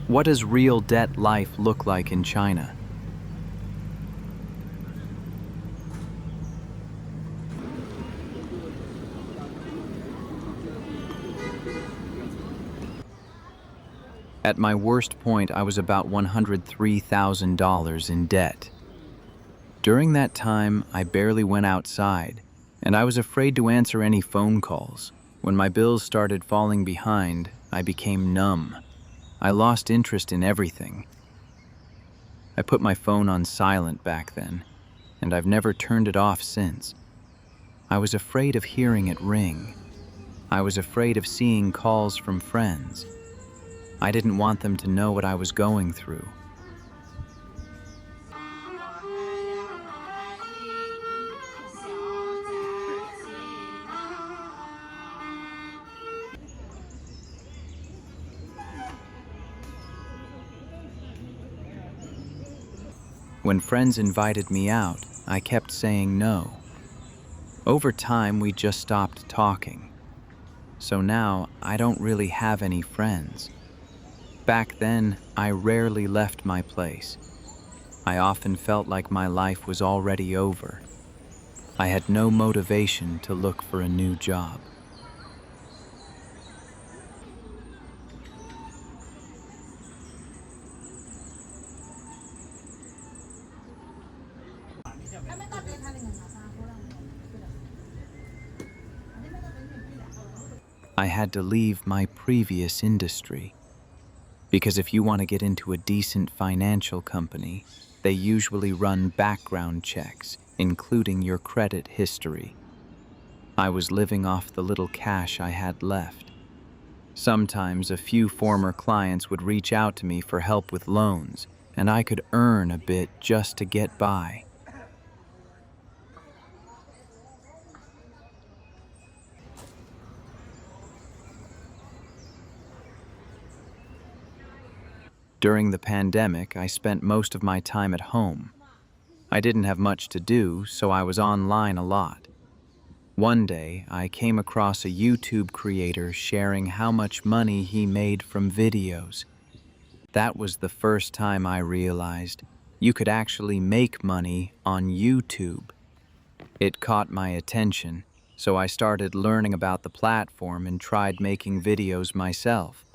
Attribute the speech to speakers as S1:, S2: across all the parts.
S1: What does real debt life look like in China? At my worst point, I was about $103,000 in debt. During that time, I barely went outside, and I was afraid to answer any phone calls. When my bills started falling behind, I became numb. I lost interest in everything. I put my phone on silent back then, and I've never turned it off since. I was afraid of hearing it ring. I was afraid of seeing calls from friends. I didn't want them to know what I was going through. When friends invited me out, I kept saying no. Over time, we just stopped talking. So now, I don't really have any friends. Back then, I rarely left my place. I often felt like my life was already over. I had no motivation to look for a new job. I had to leave my previous industry. Because if you want to get into a decent financial company, they usually run background checks, including your credit history. I was living off the little cash I had left. Sometimes a few former clients would reach out to me for help with loans, and I could earn a bit just to get by. During the pandemic, I spent most of my time at home. I didn't have much to do, so I was online a lot. One day, I came across a YouTube creator sharing how much money he made from videos. That was the first time I realized you could actually make money on YouTube. It caught my attention, so I started learning about the platform and tried making videos myself.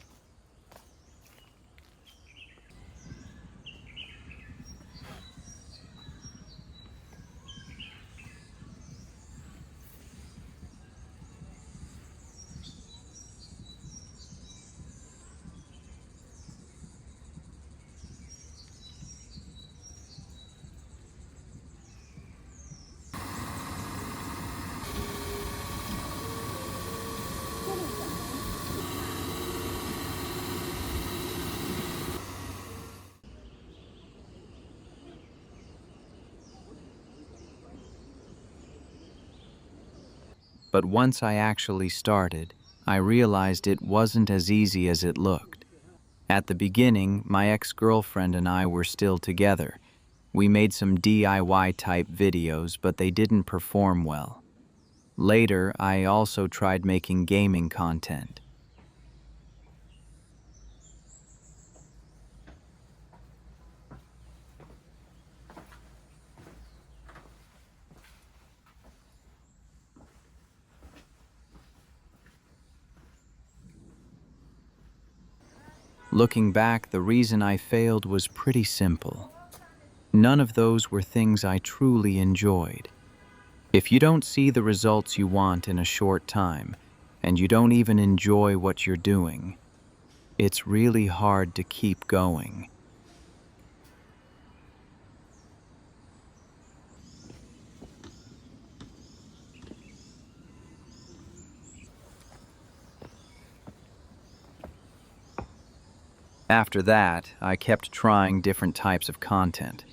S1: But once I actually started, I realized it wasn't as easy as it looked. At the beginning, my ex-girlfriend and I were still together. We made some DIY-type videos, but they didn't perform well. Later, I also tried making gaming content. Looking back, the reason I failed was pretty simple. None of those were things I truly enjoyed. If you don't see the results you want in a short time, and you don't even enjoy what you're doing, it's really hard to keep going. After that, I kept trying different types of content.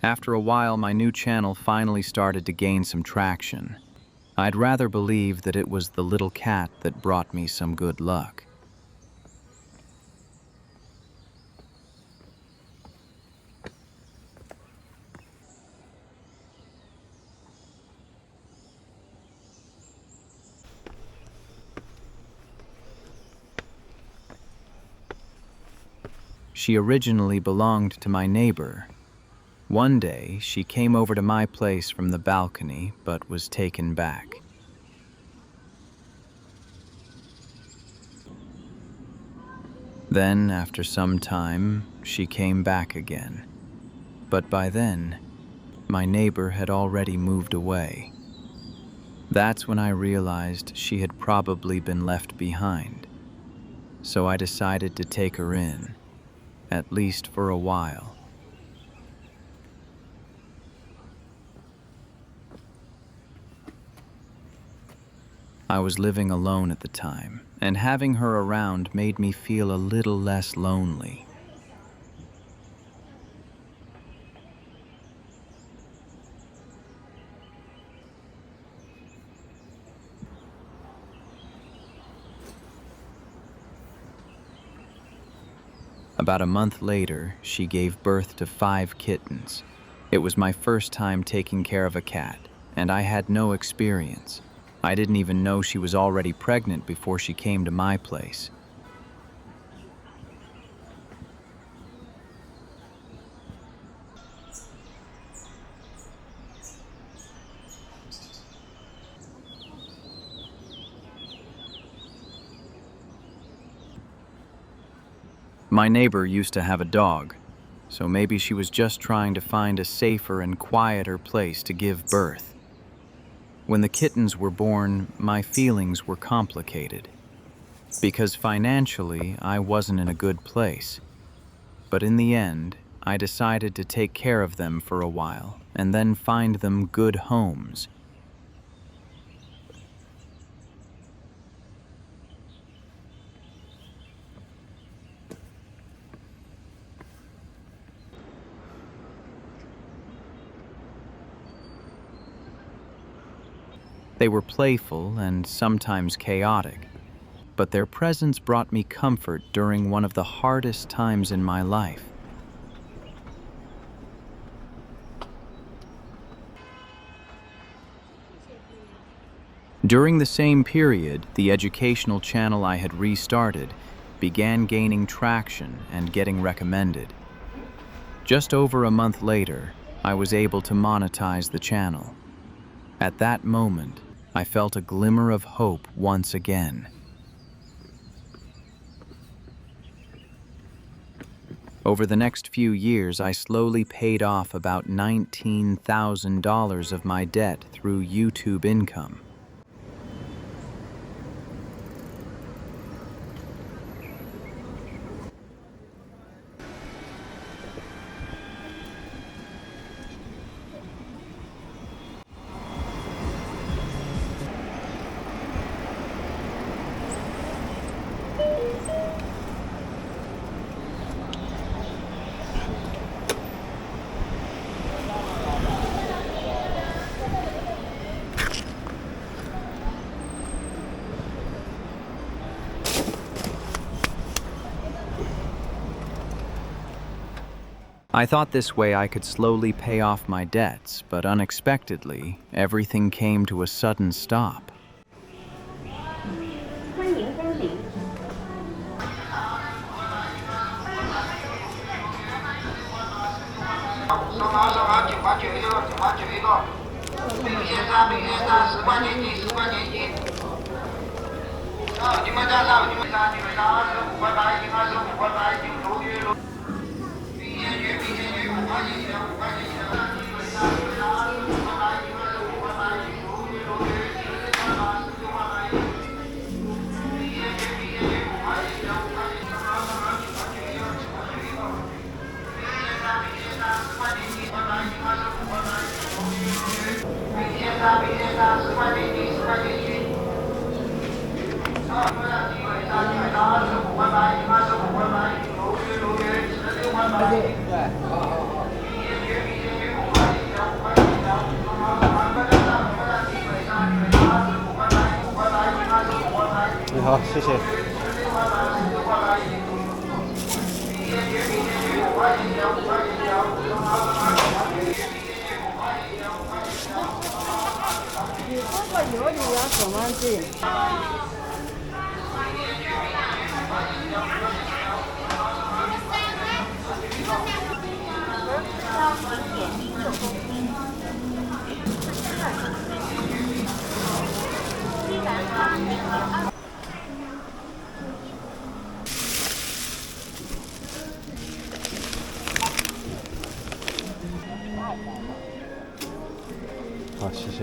S1: After a while, my new channel finally started to gain some traction. I'd rather believe that it was the little cat that brought me some good luck. She originally belonged to my neighbor. One day, she came over to my place from the balcony, but was taken back. Then, after some time, she came back again. But by then, my neighbor had already moved away. That's when I realized she had probably been left behind. So I decided to take her in, at least for a while. I was living alone at the time, and having her around made me feel a little less lonely. About a month later, she gave birth to 5 kittens. It was my first time taking care of a cat, and I had no experience. I didn't even know she was already pregnant before she came to my place. My neighbor used to have a dog, so maybe she was just trying to find a safer and quieter place to give birth. When the kittens were born, my feelings were complicated, because financially I wasn't in a good place. But in the end, I decided to take care of them for a while and then find them good homes. They were playful and sometimes chaotic, but their presence brought me comfort during one of the hardest times in my life. During the same period, the educational channel I had restarted began gaining traction and getting recommended. Just over a month later, I was able to monetize the channel. At that moment, I felt a glimmer of hope once again. Over the next few years, I slowly paid off about $19,000 of my debt through YouTube income. I thought this way I could slowly pay off my debts, but unexpectedly, everything came to a sudden stop.
S2: 好，谢谢。你这个有你要怎么进？谢谢。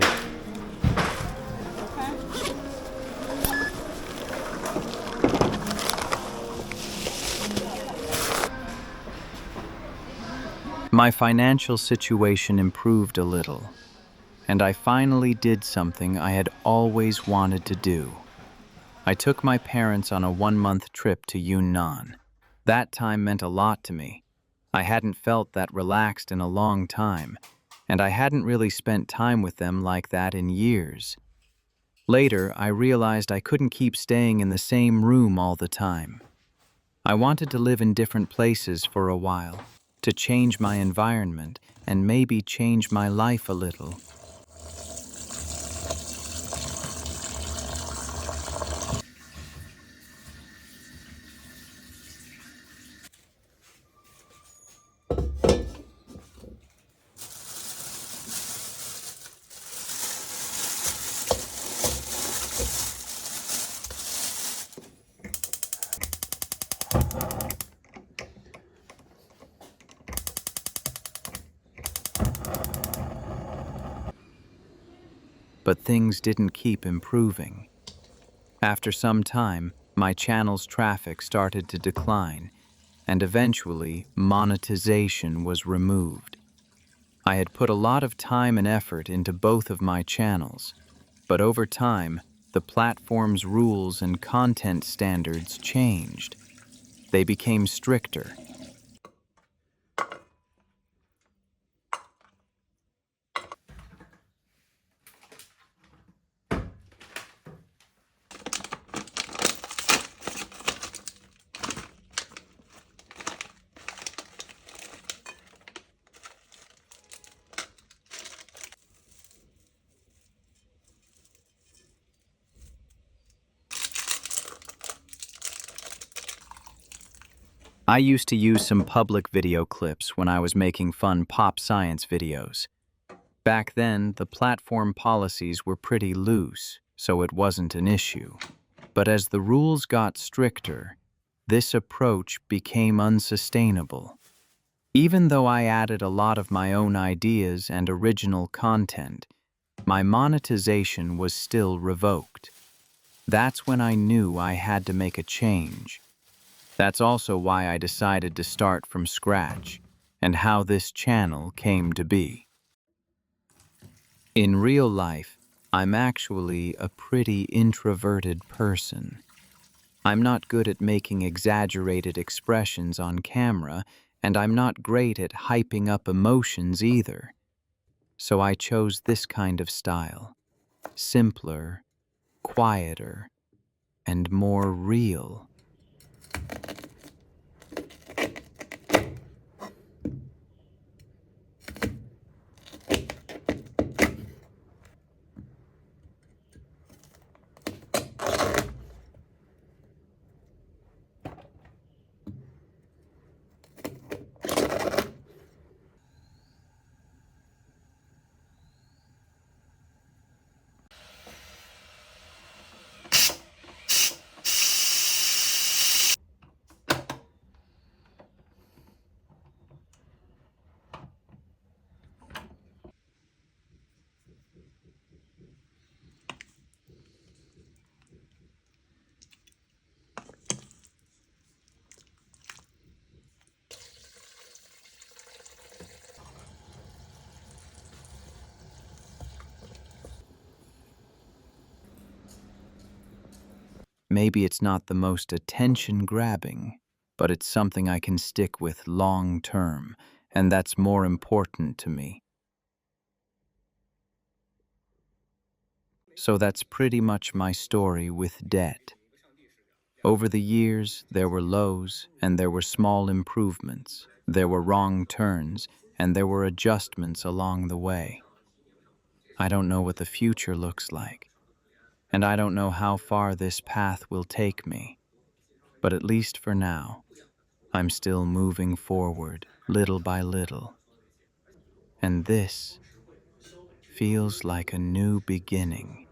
S1: My financial situation improved a little, and I finally did something I had always wanted to do. I took my parents on a 1-month trip to Yunnan. That time meant a lot to me. I hadn't felt that relaxed in a long time, and I hadn't really spent time with them like that in years. Later, I realized I couldn't keep staying in the same room all the time. I wanted to live in different places for a while, to change my environment and maybe change my life a little. But things didn't keep improving. After some time, my channel's traffic started to decline, and eventually, monetization was removed. I had put a lot of time and effort into both of my channels, but over time, the platform's rules and content standards changed. They became stricter. I used to use some public video clips when I was making fun pop science videos. Back then, the platform policies were pretty loose, so it wasn't an issue. But as the rules got stricter, this approach became unsustainable. Even though I added a lot of my own ideas and original content, my monetization was still revoked. That's when I knew I had to make a change. That's also why I decided to start from scratch, and how this channel came to be. In real life, I'm actually a pretty introverted person. I'm not good at making exaggerated expressions on camera, and I'm not great at hyping up emotions either. So I chose this kind of style. Simpler, quieter, and more real. Maybe it's not the most attention-grabbing, but it's something I can stick with long-term, and that's more important to me. So that's pretty much my story with debt. Over the years, there were lows, and there were small improvements. There were wrong turns, and there were adjustments along the way. I don't know what the future looks like, and I don't know how far this path will take me. But at least for now, I'm still moving forward, little by little. And this feels like a new beginning.